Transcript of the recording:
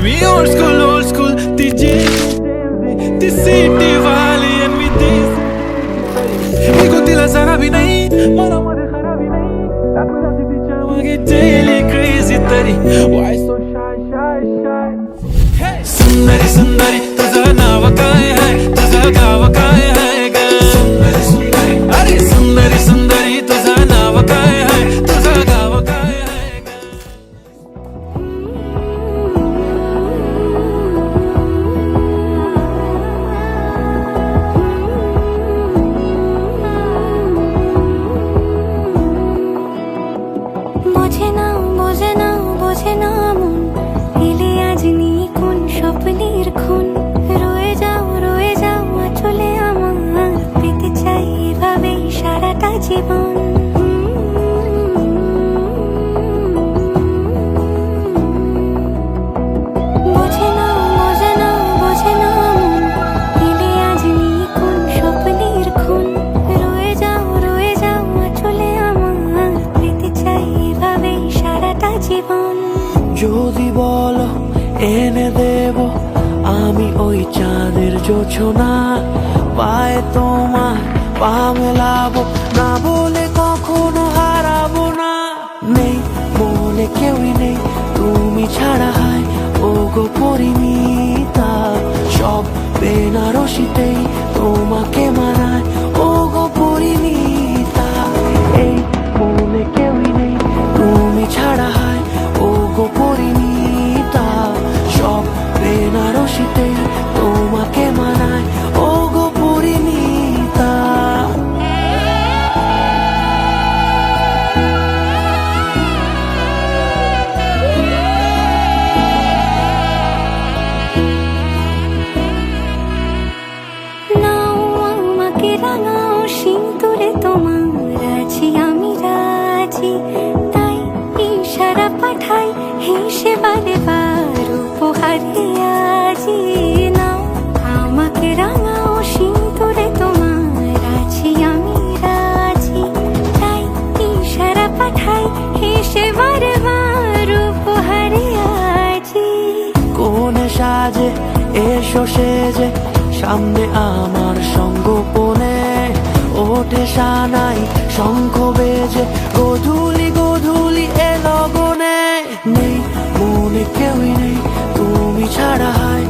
me old school, DJ, the city वाली and me this. एको दिला जरा भी नहीं, मरा मरे खरा भी नहीं. ताकू जाती थी चावांगे daily crazy तरी. Why so shy, shy, shy? Hey, सुंदरी सुंदरी तुझा नाव काय है, तुझा गाव काय है ग. सुंदरी सुंदरी, अरे सुंदरी सुंदरी तुझा नाव काय है, तुझा गाव काय है ग. বোঝে না বোঝে না বোঝে না মন এলে আজ নিয়ে কোন স্বপ্নের খুন রয়ে যাও চলে আমার পেতে চাই এভাবেই সারাটা জীবন বোঝে না বোঝে না বোঝে না মন এলে আজ নিয়ে কোন স্বপ্নের খুন রয়ে যাও চলে আমার পেতে চাই এভাবেই সারাটা জীবন যদি বলো এনে দেব আমি ওই চাঁদের জোছনা পায়ে তোমার পা মেলাবো না বলে কখনো হারাবো না নেই মনে কেউই নেই তুমি ছাড়া হয় ও গো পরিণীতা সব বেনারসিতেই তোমাকে মানায় ও গো পরিণীতা এই মনে কেউই নেই তুমি ছাড়া হয় ও গো পরিণীতা সব বেনারসিতেই তোমাকে মানায় ও গো পরিণীতা নাও আমাকে রাঙাও সিঁদুরে তোমার আছি আমি রাজি তাই ইশারা পাঠাই হেসে বারে বার উপহারে আজি নাও আমাকে রাঙাও সিঁদুরে তোমার আছি আমি রাজি তাই ইশারা পাঠাই হেসে বারে বার উপহারে আজি কোন সাজে এসো সেজে সামনে আমার সঙ্গোপনে ওঠে সানাই শঙ্খ বেজে গধূলি এলো গনে নেই মনে কেউই নেই তুমি ছাড়া হয়